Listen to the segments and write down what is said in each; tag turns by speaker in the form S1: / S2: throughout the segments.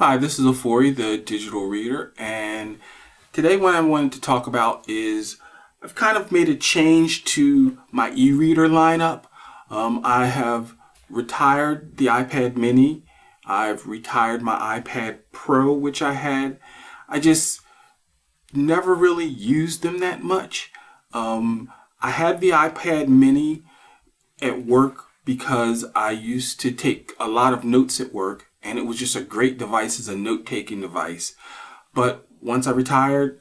S1: Hi, this is Afori, the digital reader, and today what I wanted to talk about is I've kind of made a change to my e-reader lineup. I have retired the iPad mini. I've retired my iPad Pro, which I had. I just never really used them that much. I had the iPad mini at work because I used to take a lot of notes at work, and it was just a great device as a note-taking device. But once I retired,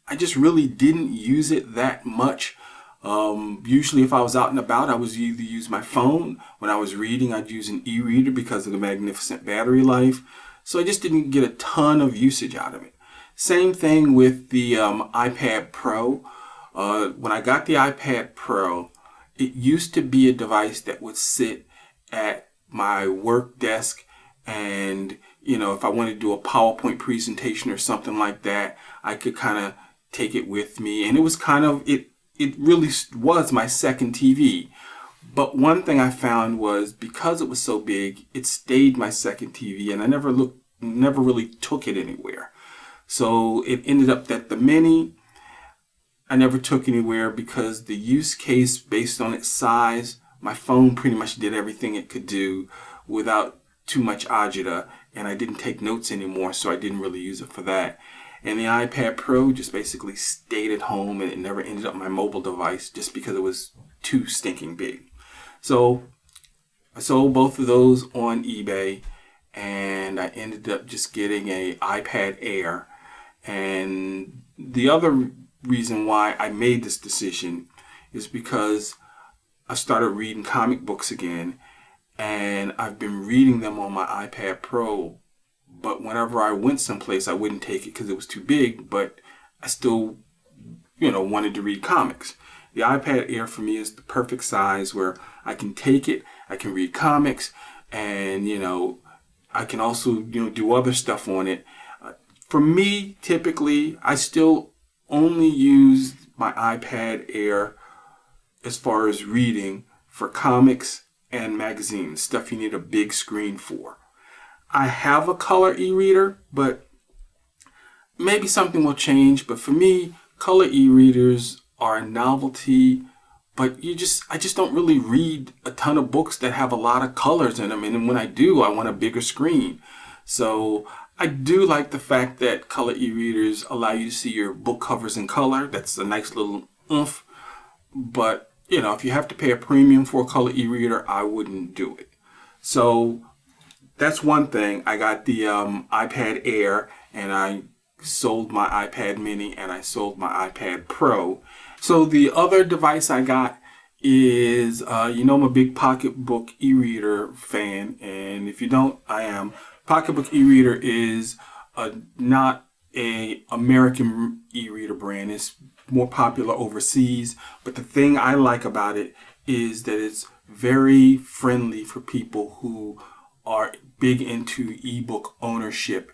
S1: I just really didn't use it that much. Usually if I was out and about, I would either use my phone. When I was reading, I'd use an e-reader because of the magnificent battery life. So I just didn't get a ton of usage out of it. Same thing with the iPad Pro. When I got the iPad Pro, it used to be a device that would sit at my work desk, and if I wanted to do a PowerPoint presentation or something like that, I could kind of take it with me, and it was kind of it really was my second TV. But one thing I found was, because it was so big, it stayed my second TV, and I never really took it anywhere. So it ended up that the mini I never took anywhere because the use case, based on its size, my phone pretty much did everything it could do without too much agita, and I didn't take notes anymore, so I didn't really use it for that. And the iPad Pro just basically stayed at home, and it never ended up my mobile device just because it was too stinking big. So I sold both of those on eBay, and I ended up just getting a iPad Air. And the other reason why I made this decision is because I started reading comic books again, and I've been reading them on my iPad Pro, but whenever I went someplace I wouldn't take it because it was too big, but I still wanted to read comics. The iPad Air for me is the perfect size where I can take it, I can read comics, and I can also do other stuff on it. For me, typically I still only use my iPad Air as far as reading for comics and magazines, stuff you need a big screen for. I have a color e-reader, but maybe something will change. But for me, color e-readers are a novelty, but I just don't really read a ton of books that have a lot of colors in them. And when I do, I want a bigger screen. So I do like the fact that color e-readers allow you to see your book covers in color. That's a nice little oomph. But, if you have to pay a premium for a color e-reader, I wouldn't do it. So that's one thing. I got the iPad Air, and I sold my iPad mini, and I sold my iPad Pro. So the other device I got is, I'm a big PocketBook e-reader fan. And if you don't, I am. PocketBook e-reader is not an American e-reader brand. It's more popular overseas. But the thing I like about it is that it's very friendly for people who are big into ebook ownership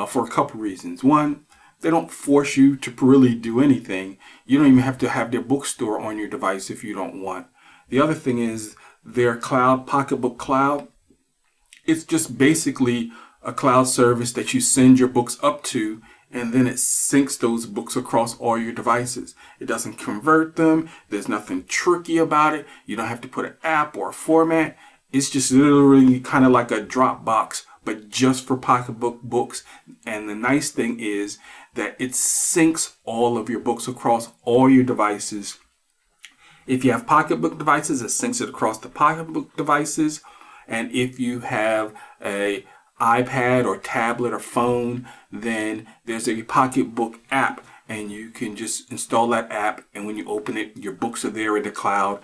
S1: for a couple reasons. One, they don't force you to really do anything. You don't even have to have their bookstore on your device if you don't want. The other thing is their cloud, PocketBook Cloud. It's just basically a cloud service that you send your books up to, and then it syncs those books across all your devices. It doesn't convert them. There's nothing tricky about it. You don't have to put an app or a format. It's just literally kind of like a Dropbox, but just for PocketBook books. And the nice thing is that it syncs all of your books across all your devices. If you have PocketBook devices, it syncs it across the PocketBook devices. And if you have a iPad or tablet or phone, then there's a PocketBook app, and you can just install that app, and when you open it, your books are there in the cloud.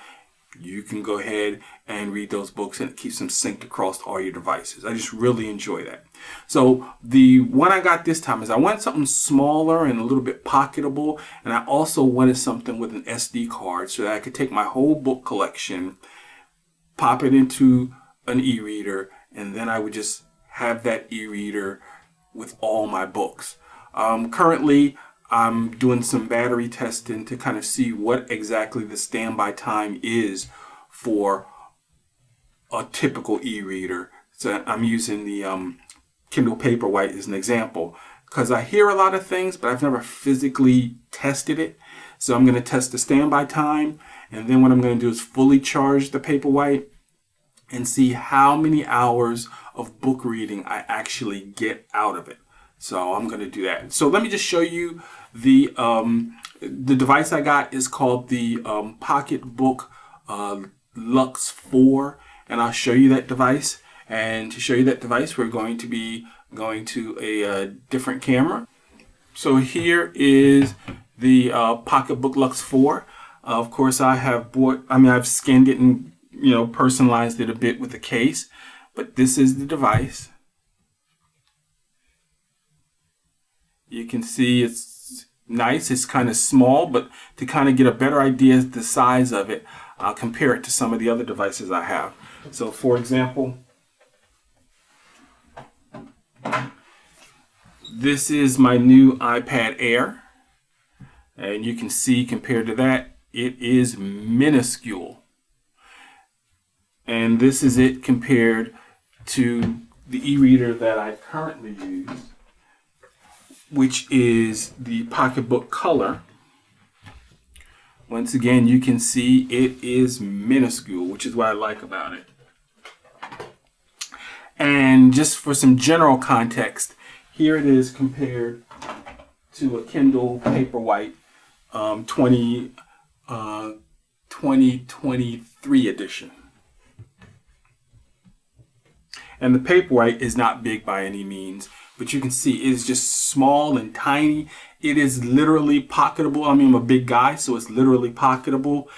S1: You can go ahead and read those books, and it keeps them synced across all your devices. I just really enjoy that. So the one I got this time is I wanted something smaller and a little bit pocketable, and I also wanted something with an SD card so that I could take my whole book collection, pop it into an e-reader, and then I would just have that e-reader with all my books. Currently, I'm doing some battery testing to kind of see what exactly the standby time is for a typical e-reader. So I'm using the Kindle Paperwhite as an example, because I hear a lot of things, but I've never physically tested it. So I'm going to test the standby time, and then what I'm going to do is fully charge the Paperwhite and see how many hours of book reading I actually get out of it. So I'm going to do that. So let me just show you the device I got is called the PocketBook Lux 4, and I'll show you that device. And to show you that device, we're going to be going to a different camera. So here is the PocketBook Lux 4. Of course, I've scanned it and personalized it a bit with the case, but this is the device. You can see it's nice. It's kind of small, but to kind of get a better idea of the size of it, I'll compare it to some of the other devices I have. So for example, this is my new iPad Air, and you can see compared to that, it is minuscule. And this is it compared to the e-reader that I currently use, which is the PocketBook Color. Once again, you can see it is minuscule, which is what I like about it. And just for some general context, here it is compared to a Kindle Paperwhite 2023 edition. And the Paperwhite is not big by any means, but you can see it is just small and tiny. It is literally pocketable. I mean, I'm a big guy, so it's literally pocketable.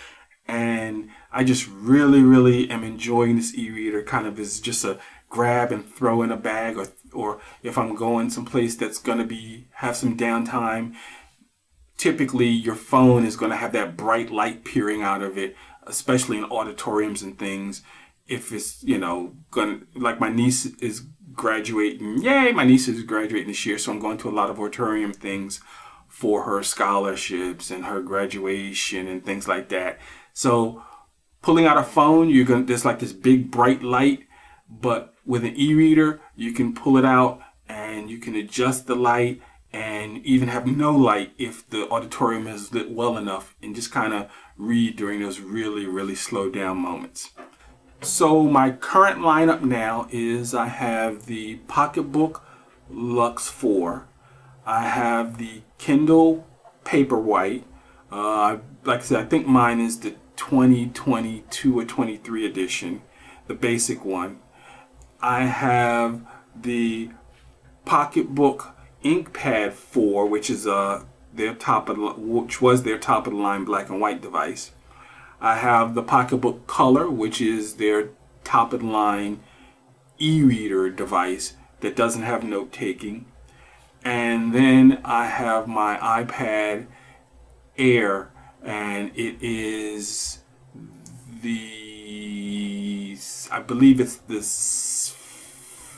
S1: And I just really am enjoying this e-reader. Kind of is just a grab and throw in a bag, or if I'm going someplace that's going to have some downtime. Typically, your phone is going to have that bright light peering out of it, especially in auditoriums and things. If it's, like my niece is graduating. Yay, my niece is graduating this year, so I'm going to a lot of auditorium things for her scholarships and her graduation and things like that. So pulling out a phone, there's like this big bright light, but with an e-reader, you can pull it out and you can adjust the light and even have no light if the auditorium is lit well enough, and just kind of read during those really slow down moments. So my current lineup now is I have the PocketBook Lux 4. I have the Kindle Paperwhite. Like I said, I think mine is the 2022 or 23 edition, the basic one. I have the PocketBook InkPad 4, which is was their top of the line black and white device. I have the PocketBook Color, which is their top of the line e-reader device that doesn't have note taking. And then I have my iPad Air, and it is I believe it's the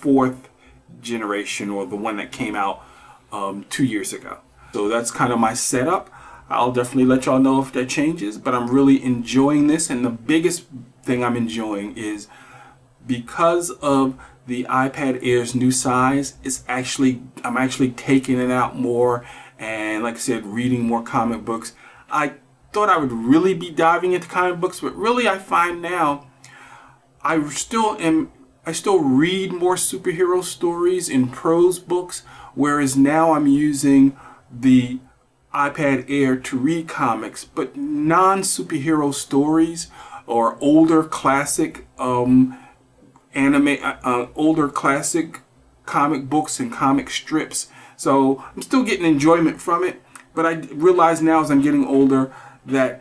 S1: 4th generation, or the one that came out 2 years ago. So that's kind of my setup. I'll definitely let y'all know if that changes, but I'm really enjoying this. And the biggest thing I'm enjoying is because of the iPad Air's new size, I'm actually taking it out more, and like I said, reading more comic books. I thought I would really be diving into comic books, but really I find now I still read more superhero stories in prose books, whereas now I'm using the iPad Air to read comics, but non-superhero stories or older classic older classic comic books and comic strips. So I'm still getting enjoyment from it, but I realize now as I'm getting older that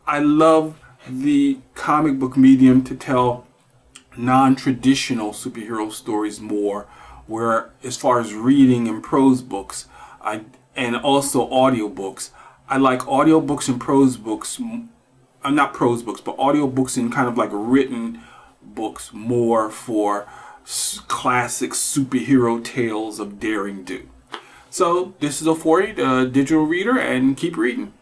S1: I love the comic book medium to tell non-traditional superhero stories more, where as far as reading and prose books, and also audiobooks. I like audiobooks and prose books, not prose books, but audiobooks and kind of like written books more for classic superhero tales of daring do. So this is a 40 digital reader, and keep reading.